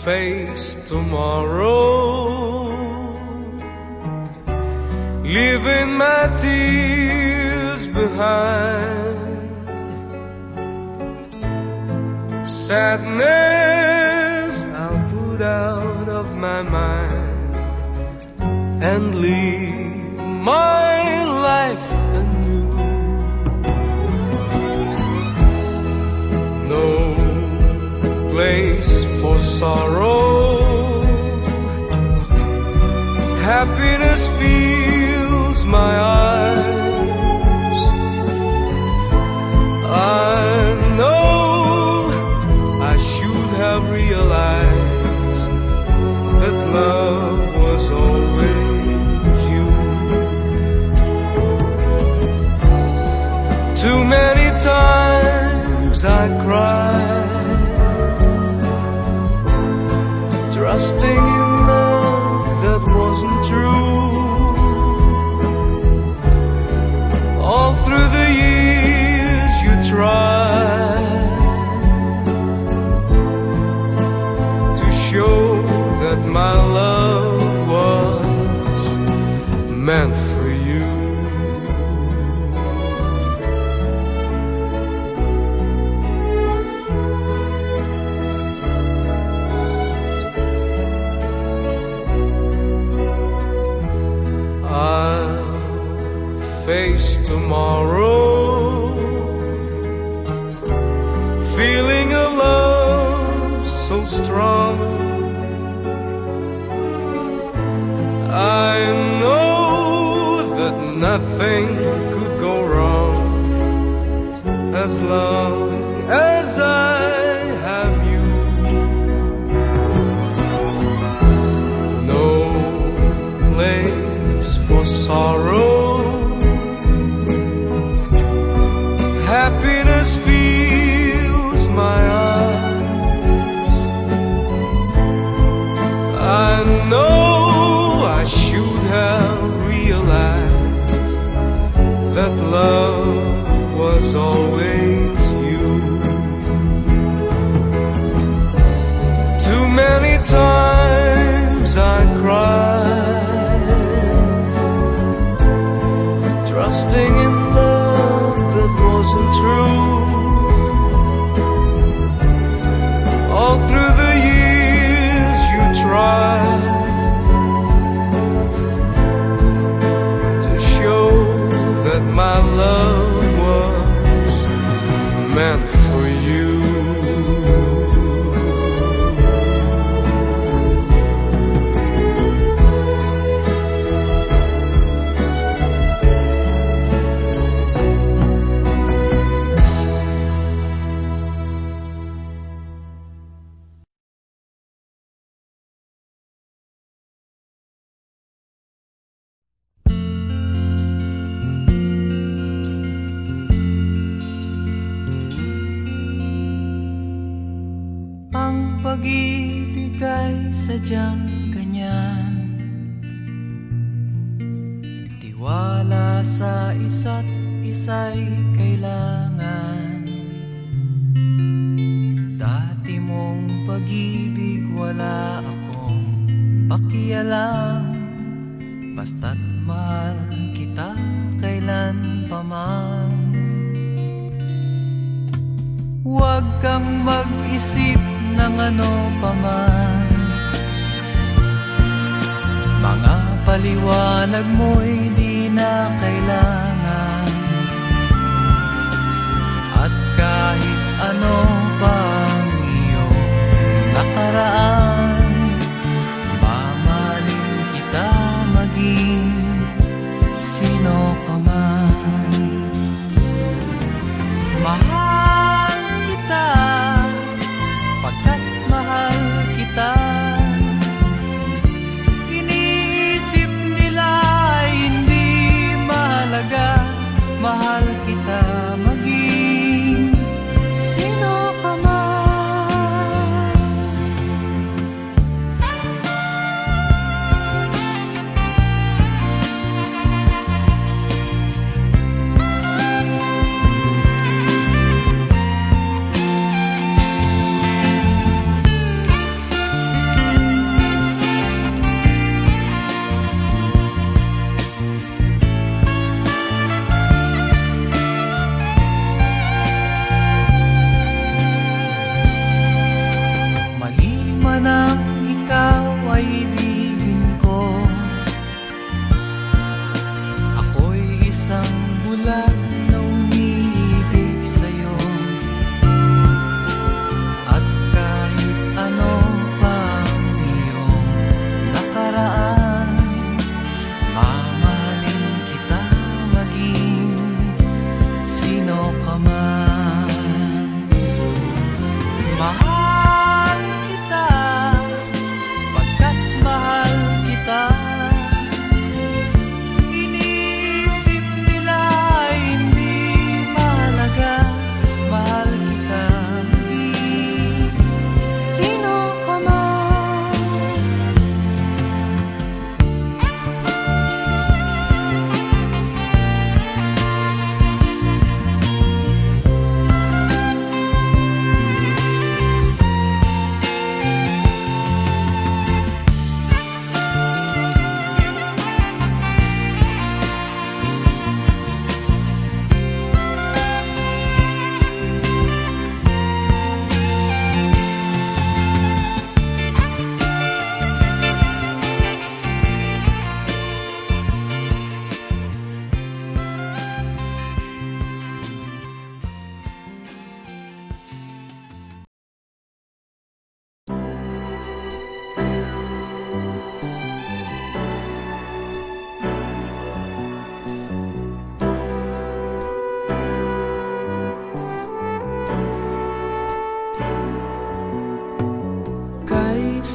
face tomorrow, leaving my tears behind. Sadness I'll put out of my mind and live my life anew. No place for sorrow, happiness fills my eyes. I know I should have realized that love was always you. Too many times I cried, trusting in love that wasn't true. All through the years you tried to show that my love was meant for you. Face tomorrow, feeling a love so strong. I know that nothing could go wrong as long as I have you. No place for sorrow, happiness fills my eyes. I know I should have realized that love was always you. Too many times I cried, trusting in love that wasn't true. All through the years you tried to show that my love was meant for you. Pag-ibig ay sadyang ganyan, tiwala sa isa't isa'y kailangan. Dati mong pag-ibig wala akong pakialam, basta't mahal kita kailan pa man. Huwag kang mag-isip ng ano paman, mga paliwanag mo'y di na kailangan. At kahit ano pang iyong nakaraan, mamahalin kita maging sino ka man. Mahal kita pagkat mahal kita. Iniisip nila ay hindi mahalaga, mahal kita maging sino ka man.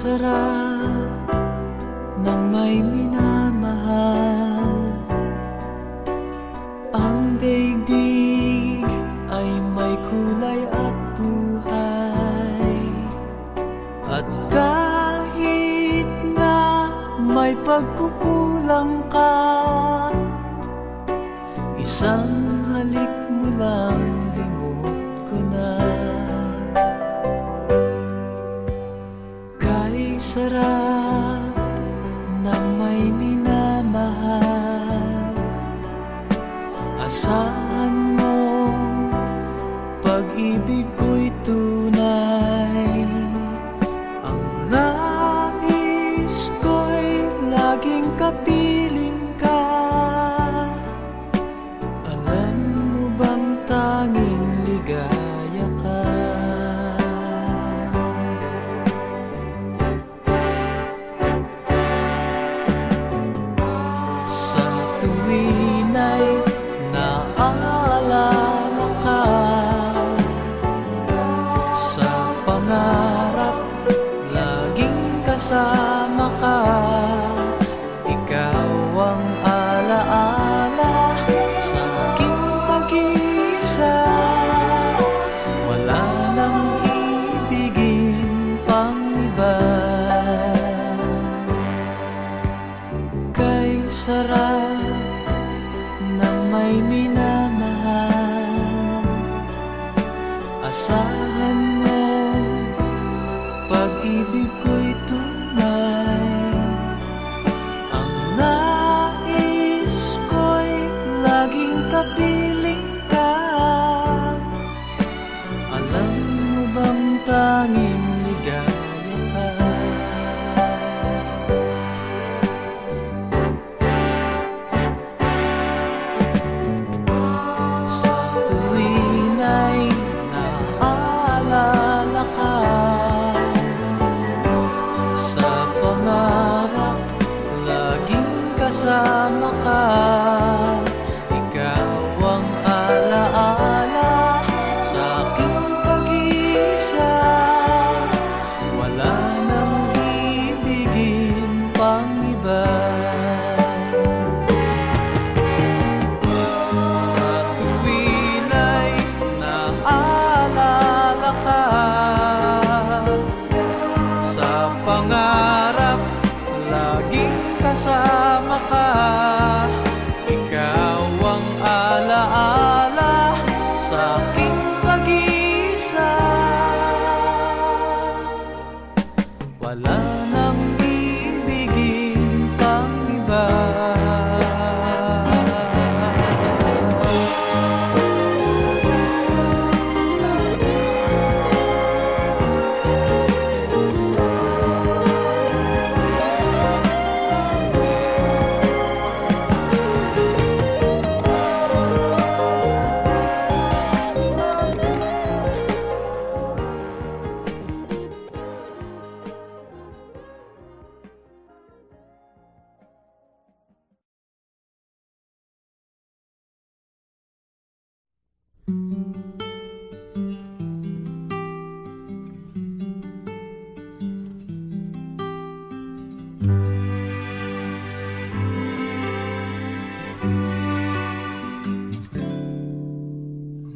sarap ng may minamahal. Ang daigdig ay may kulay at buhay. At kahit na may pagkukulang ka, isang halik mo lang limot ko na. Kay sarap ng may minamahal, asahan mo pag-ibig ko'y tunay. Ang nais ko'y laging kapiling ka. Alam mo bang tanging ligaya ka? Sa tuwin ay naaalala ka, sa pangarap laging kasama ka. Ikaw ang alaala sa aking pag-iisa. Wala nang ibigin pang iba. Kay sarap ng may minamahal, asahan mo pag-ibig ko'y tunay. Ang nais ko'y laging kapiling ka. Alam mo bang tanging ligaya ka? Sa tuwin ay naaalala ka, sa pangarap laging kasama ka. Ikaw ang alaala sa aking pag-iisa. Wala nang ibigin pang iba. Sa tuwin ay naaalala ka, sa pangarap laging kasama ka. Ikaw ang alaala sa aking pag-iisa. Wala nang ibigin pang iba.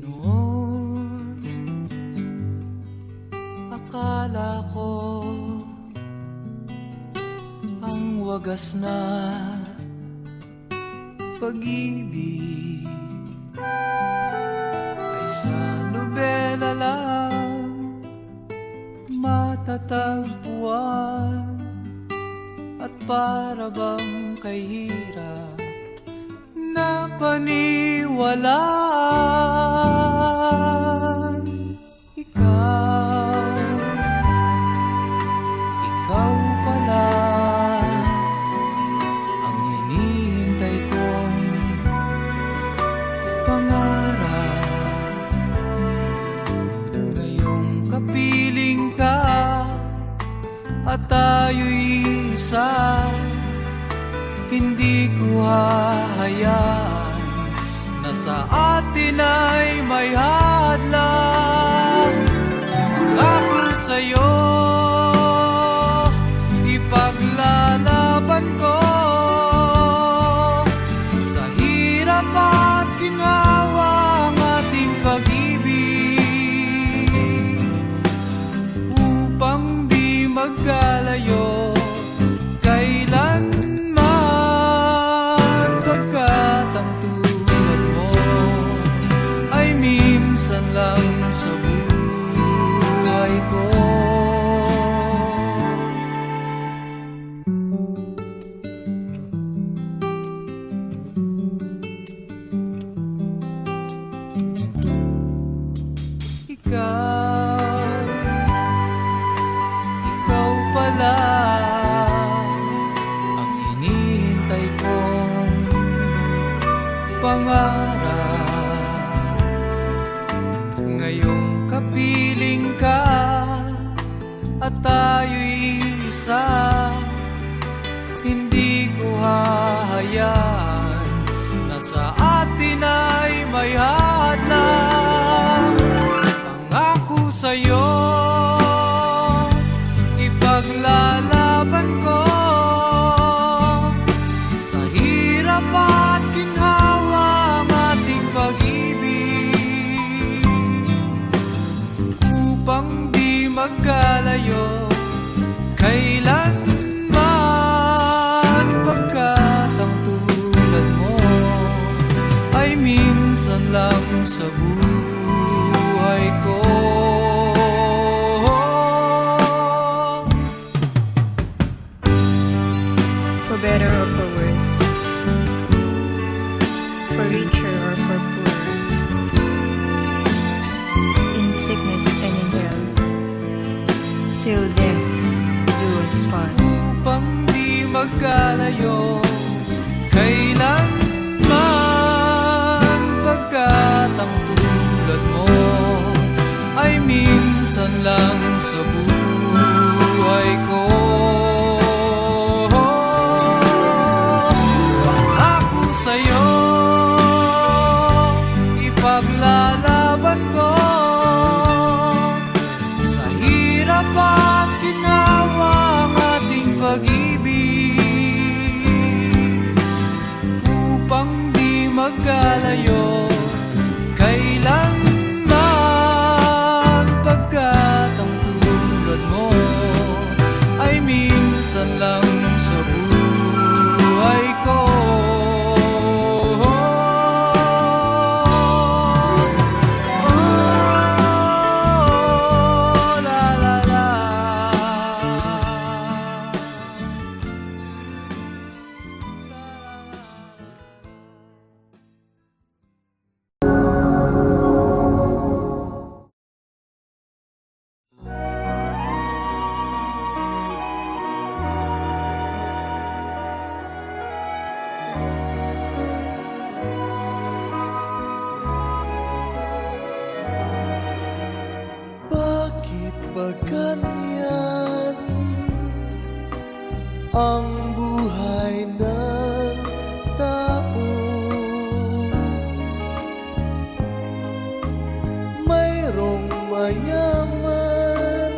Noon, akala ko ang wagas na pag-ibig ay sa nobela lang matatagpuan. At para bang kay hirap na paniwalaan. Ikaw pala ang hinihintay kong pangarap. Ngayong kapiling ka at tayo'y isa, hindi ko hahayaan na sa atin ay may hadlang. Pangako sa'yo lang sa buhay ko. Ikaw pala ang hinihintay kong pangarap. Ngayong kapiling ka at tayo'y isa, hindi ko hahayaan na sa atin ay may hadlang. Pangako sa'yo, ipaglalaban ko sa hirap at ginhawa ang ating pag-ibig, upang di magkalayo kailanman, pagkat ang tulad mo ay minsan lang sa buhay ko. For better or for worse, for richer or for poor, in sickness and in health, till death do us part. Upang di magkalayo kailanman, pagkat ang tulad mo ay minsan lang sa buhay ko. Pangako sa'yo, ipaglalaban ko sa hirap at ginawa ang ating pag-ibig, upang di magkalayo kailanman, pagkat ang tulad mo ay minsan lang sa buhay ko. Bakit ba ganyan ang buhay ng tao? Mayroong mayaman,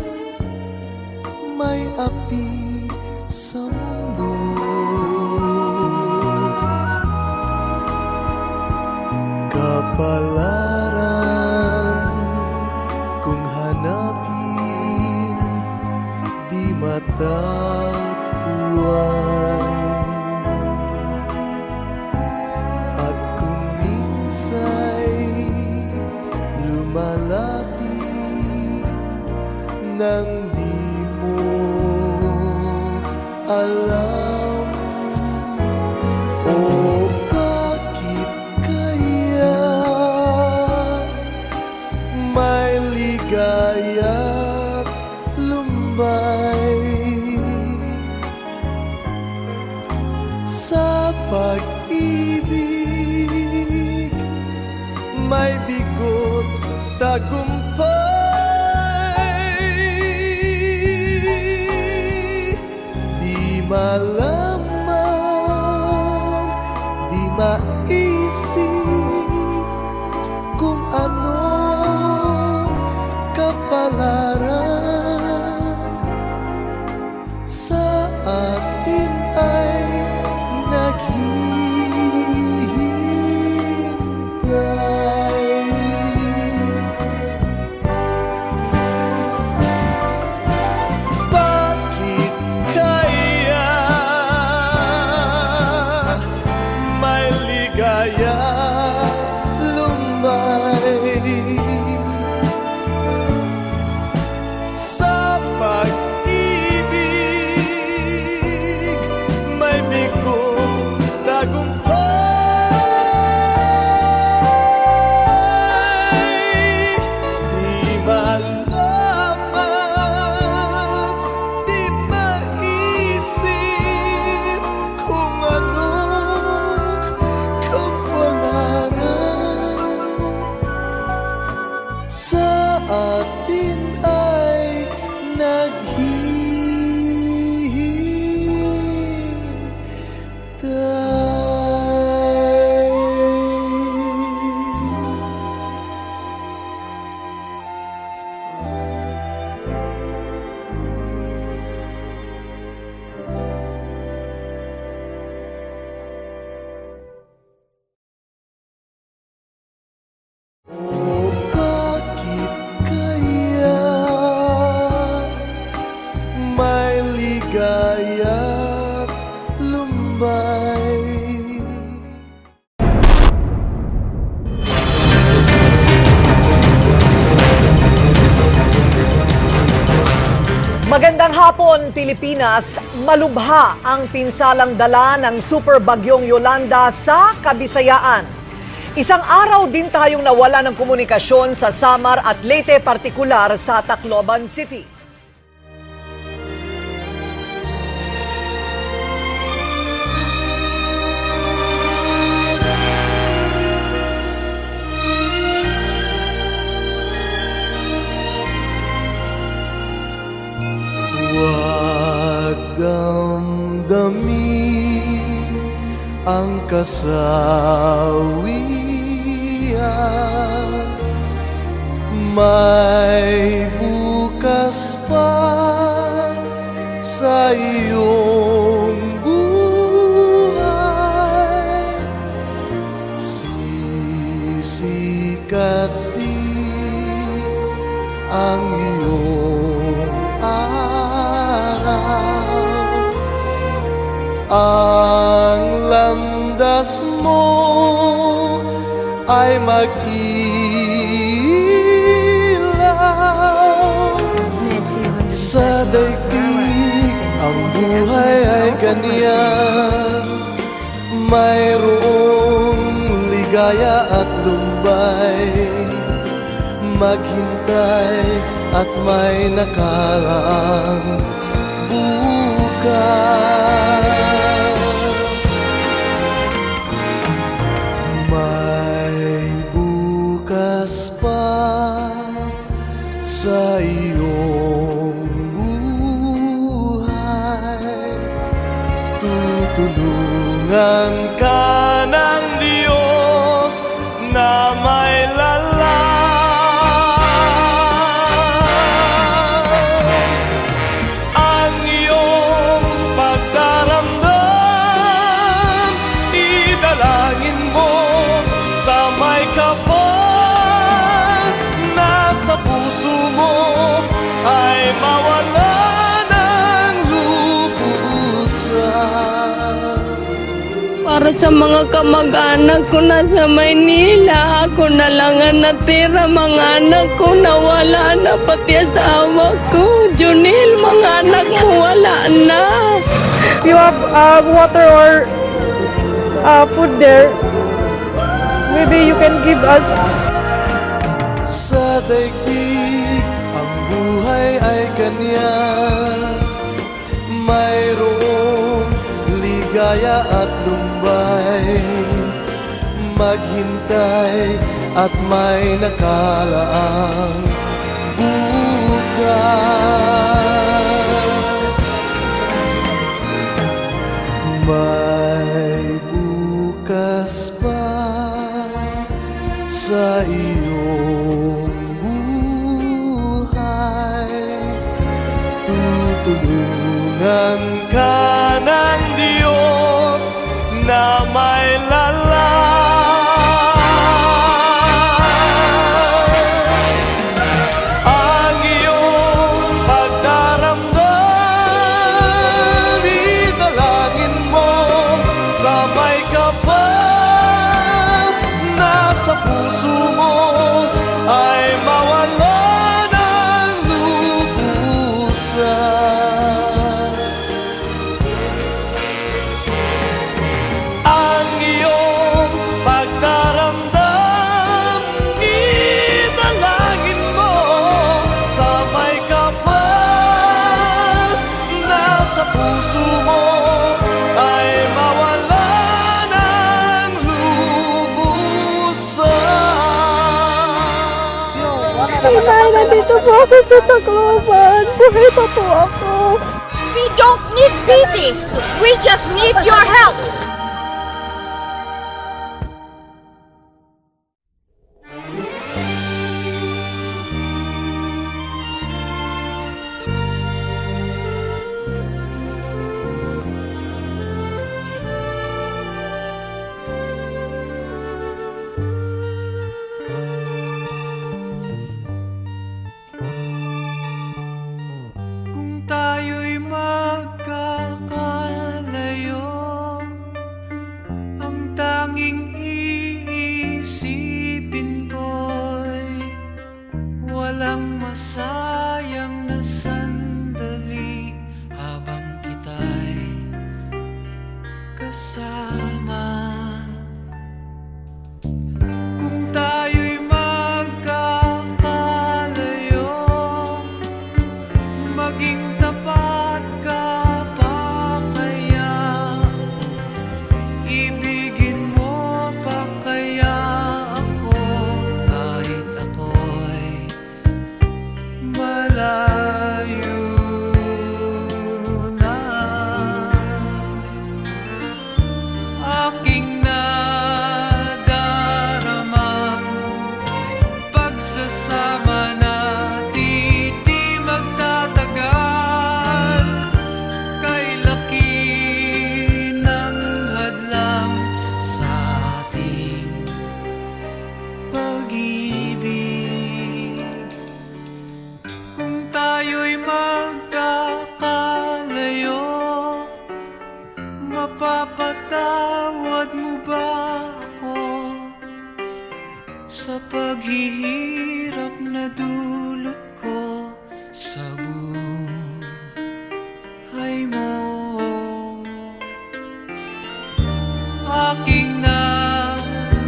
may api sa mundo. Kapalaran kung hanapin, di matatagpuan. At kung minsa'y lumalapit nang di mo alam, o bakit kaya may ligaya't lumbay sa pag-ibig, may bigot tagumpay. Di malaman, di maisip kung ano kapalaran sa atin ay naghihintay. Bakit kaya atin ay ligaya't lumbay. Magandang hapon, Pilipinas. Malubha ang pinsalang dala ng Super Bagyong Yolanda sa Kabisayaan. Isang araw din tayong nawala ng komunikasyon sa Samar at Leyte, partikular sa Tacloban City. Huwag damdamin ang kasawian, may bukas pa sa iyong buhay. Sisikat din ang iyong araw, ang landas mo ay mag-ilaw. Sa daigdig ang buhay ay ganyan, mayroong ligaya at lumbay. Maghintay at may nakaraang bukas. May bukas pa sa iyong buhay. Tutulungan ka ng Diyos na may lalang. Para sa mga kamag-anak ko na sa Maynila, ako na lang ang natira. Mga anak ko nawala na, pati asawa ko. Junil, mga anak mo wala na. You have water or food there, maybe you can give us. Sa daigdig ang buhay ay ganyan, mayroong ligaya at lumbay. Maghintay at may nakalaang bukas. May bukas pa sa iyong buhay. Tutulungan ka ng Diyos na may lalang. Inay, nandito po ako sa Tacloban. Buhay pa po ako. We don't need pity. We just need your help. Tayo'y magkakalayo, ang tanging iisipin ko'y walang masayang na sandali habang kita'y kasama. Kung tayo'y magkakalayo, maging tapat ka pa kaya? Ibigin mo pa kaya ako kahit ako'y malayo na? Aking nadaramang pagsasama natin di magtatagal. Kay laki ng hadlang sa ating pag-ibig. Kung tayo'y magkakalayo, mapapatawad mo ba ako sa paghihirap na dulot ko sa buhay mo? Aking nadaramang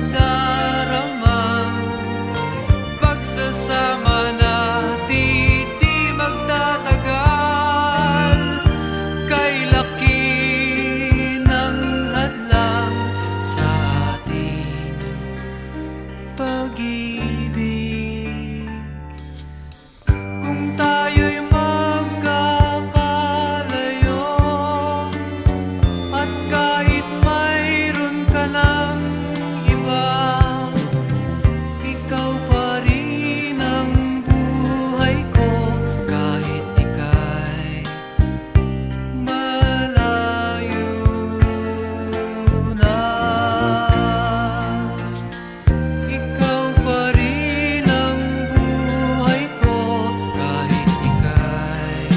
pagsasama natin di magtatagal. Kay laki ng hadlang sa ating pag-ibig. Kung tayo'y magkakalayo, at kahit mayroon ka ng iba, ikaw pa rin ang buhay ko kahit ika'y malayo na. Ikaw pa rin ang buhay ko kahit ika'y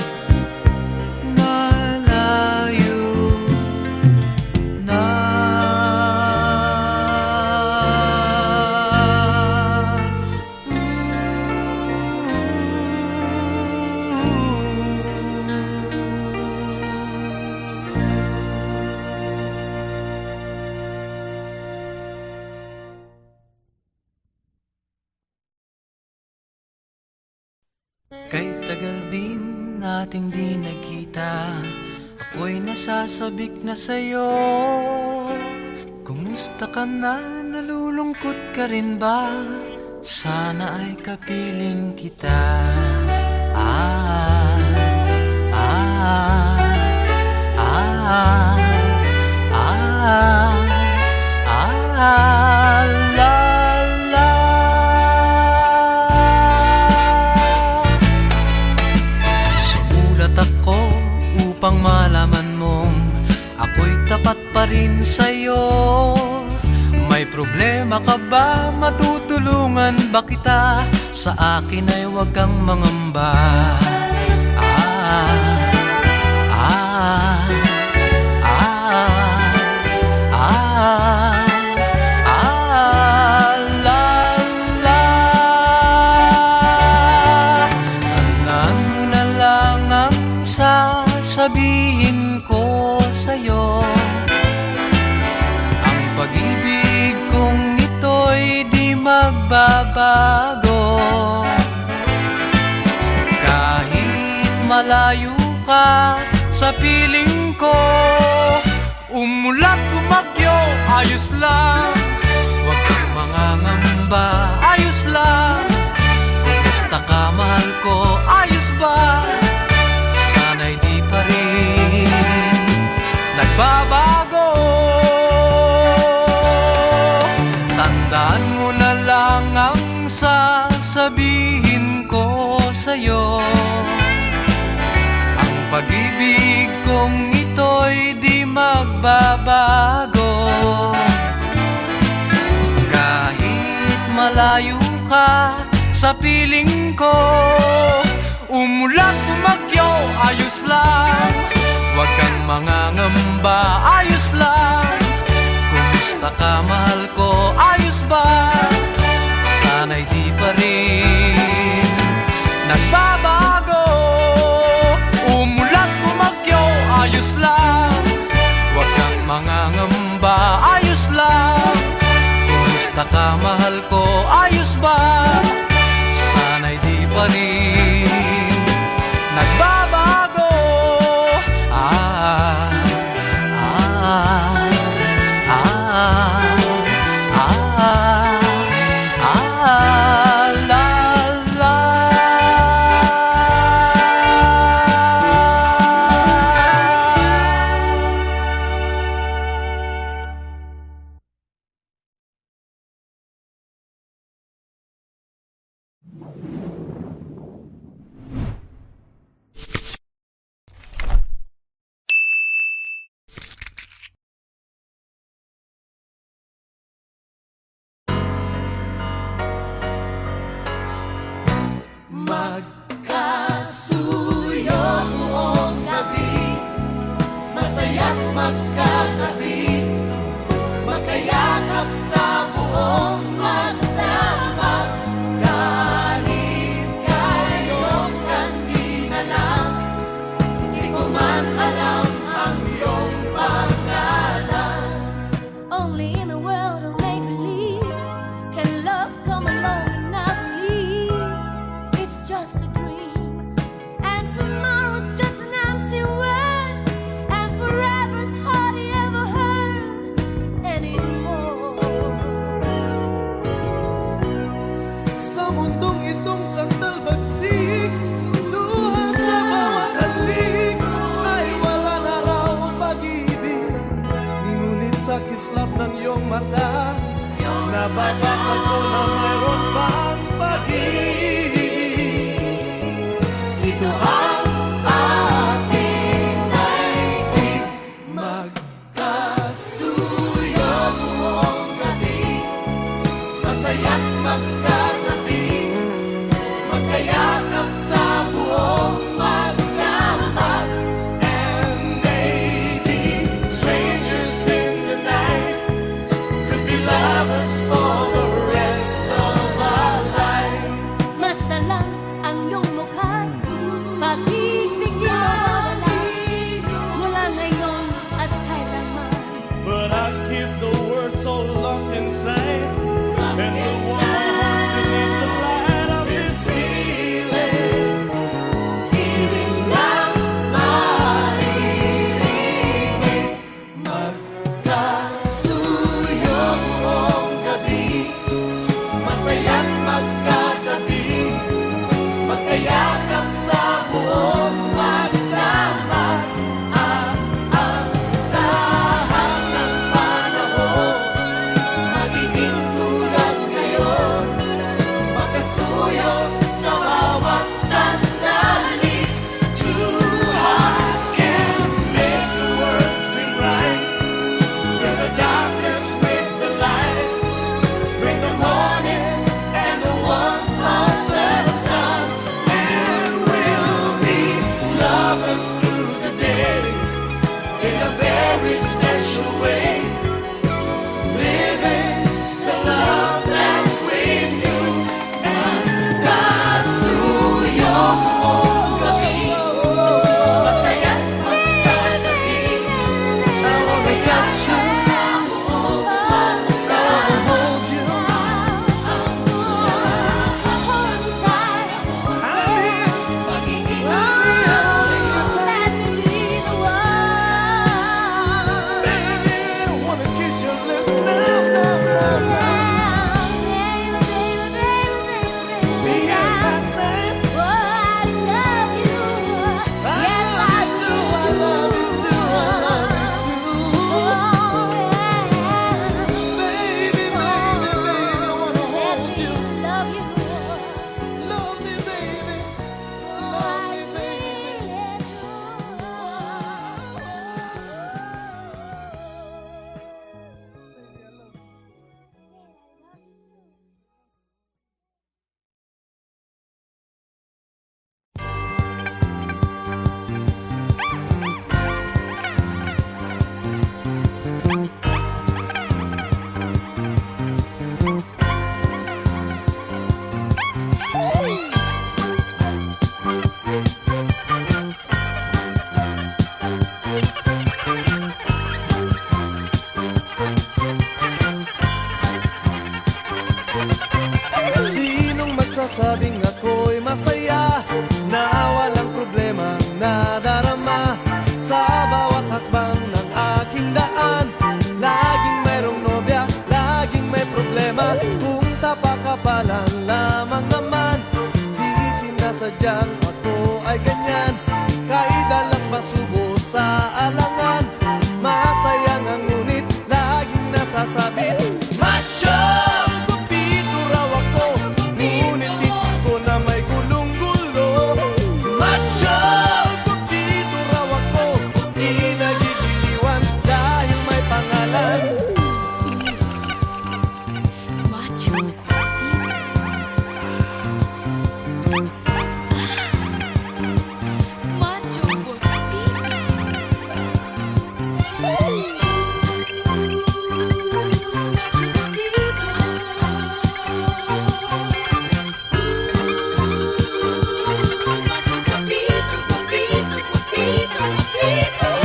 malayo na. Kay tagal din nating di nagkita, ako'y nasasabik na sa'yo. Kumusta ka na? Nalulungkot ka rin ba? Sana ay kapiling kita. Sumulat ako upang malaman mong ako'y tapat pa rin sa'yo. May problema ka ba? Matutulungan ba kita? Sa akin ay huwag kang mangamba. Tandaan mo na lang ang sasabihin ko sa'yo. Ang pag-ibig kong ito'y di magbabago. Kahit malayo ka sa piling ko, umulat bumagyo, ayos lang. Huwag kang mangangamba, ayos lang. Kung ka, mahal ko, ayos ba? Sana'y di pa rin nagbabago. Tandaan mo na lang ang sasabihin ko sa'yo. Ang pag-ibig kong ito'y di magbabago. Kahit malayo ka sa piling ko, umulan bumagyo, ayos lang. Huwag kang mangangamba, ayos lang. Kumusta ka, mahal ko, ayos ba? Sana'y di pa rin nagbabago. Umulan bumagyo, ayos lang. Huwag kang mangangamba, ayos lang. Kumusta ka, mahal ko, ayos ba? Sana'y di pa rin nagbabago. Magkasuyo buong gabi, masaya't magkatabi, magkayakap sa buong magdamag. Kahit kayong kanina lang, di ko man alam ang iyong pangalan. Only in a world of make-believe can love come along and not leave. It's just a dream, and tomorrow's just an empty word, and forever's hardly ever heard anymore. Sa mundong itong sandal bagsik, luha sa bawat halik, ay wala na raw pag-ibig. Ngunit sa kislap ng iyong mata, nababasa ko na mayroon pang pag-ibig. Ito ang ating naibig. Magkasuyo buong gabi, masaya't magkatabi, magkayakap sa buong magdamag. And maybe strangers in the night could be lovers for the rest of our life. Basta lang ang iyong mukha, pag-ibig di mawawala, mula ngayon at kailanman. But I keep the words so locked inside, and the warm heart beneath the light of this feeling. ako'y masaya na walang problema nadarama sa bawat hakbang ng aking daan. Laging mayroong nobya, laging may problema, kung sa pakapalan lamang naman. Di sinasadyang ako ay ganyan, kahit dalas masubo sa alangan. Masaya nga ngunit laging nasasabit, macho! Kupito raw ako, ngunit isip ko na may gulong-gulo. Macho! Kupito raw ako, di nagigiliwan dahil may pangalan. Macho Macho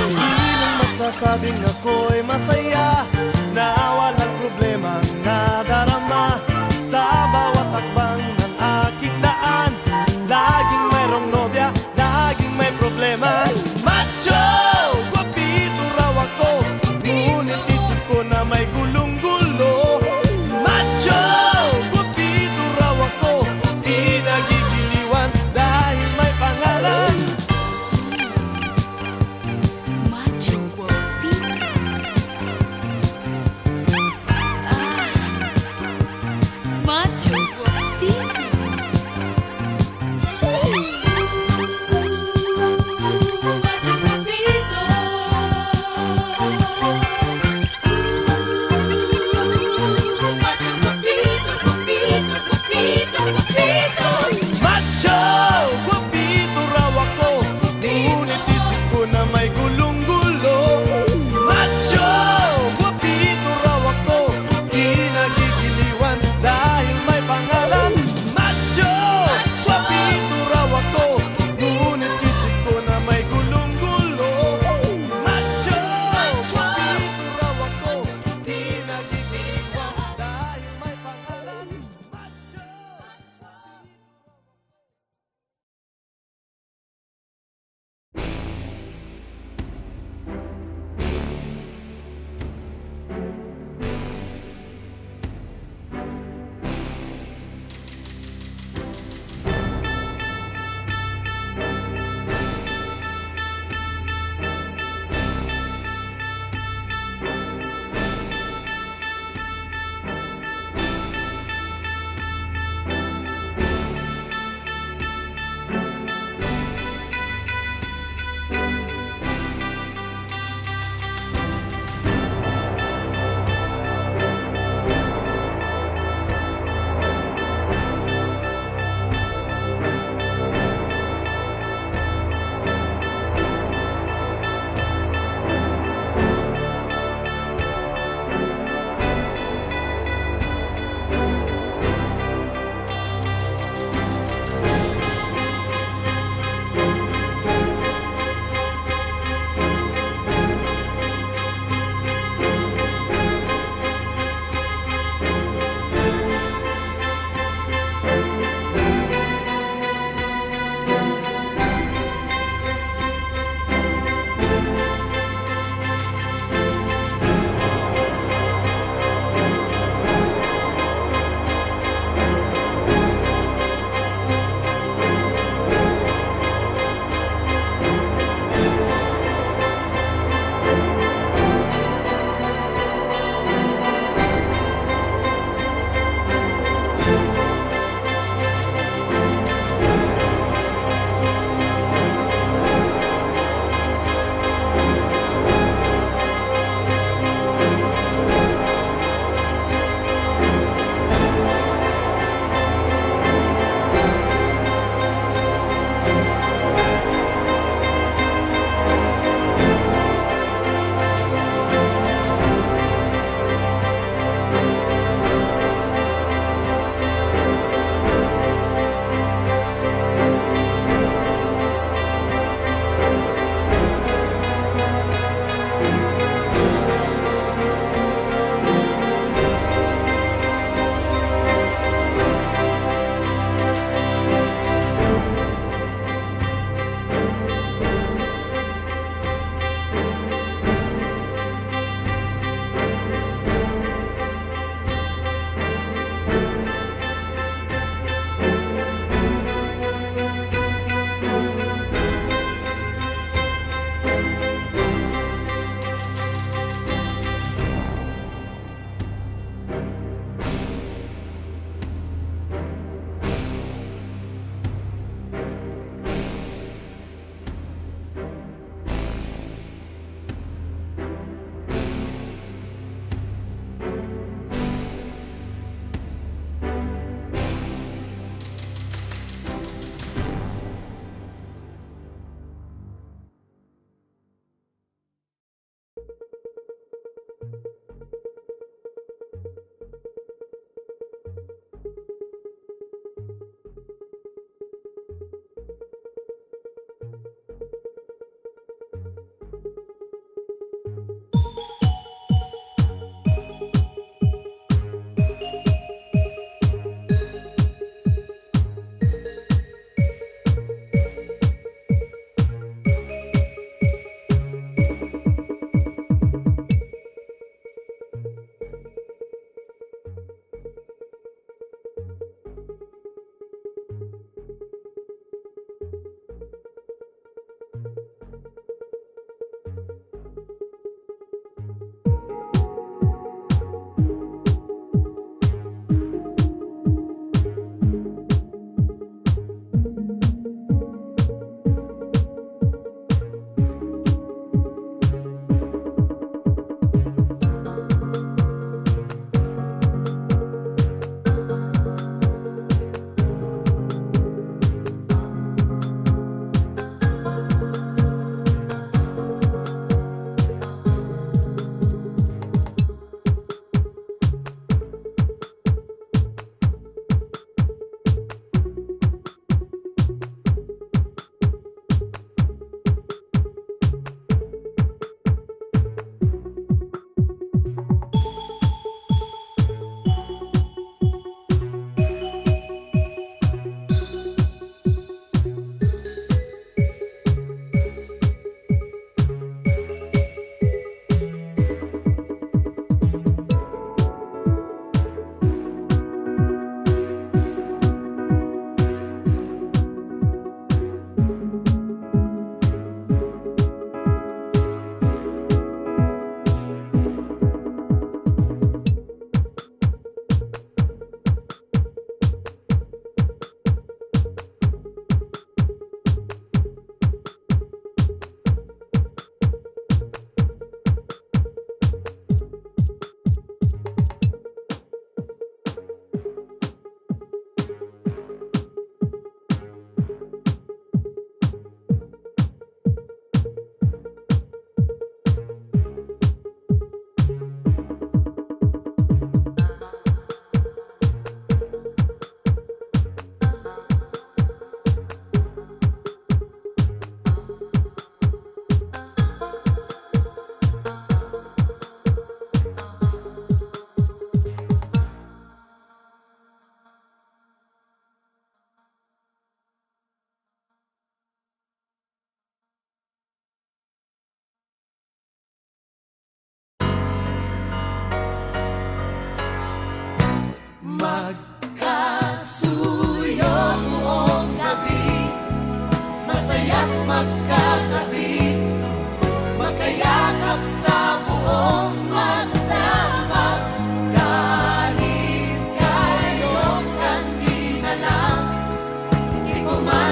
Sinong magsasabing ako'y masaya na walang problema nadarama sa bawat hakbang ng aking daan. Laging mayroong nobya, laging may problema. Macho! Guwapito raw ako, ngunit isip ko na may gulong-gulo. Macho! Guwapito raw ako, di nagigiliwan dahil may pangalan. Macho guapito.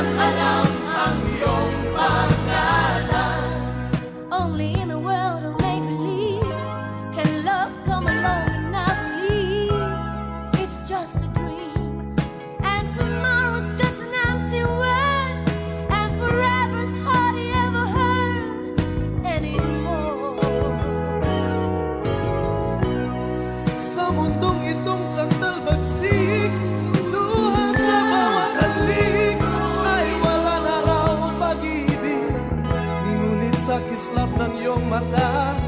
naman alam ang iyong pangalan. Only in a world of make-believe can love come along and I believe it's just a dream, and tomorrow's just an empty word, and forever's hardly ever heard anymore. Sa mundong itong sandal bagsik, luha sa bawat halik, ay wala na raw pag-ibig. Ngunit sa kislap ng iyong mata,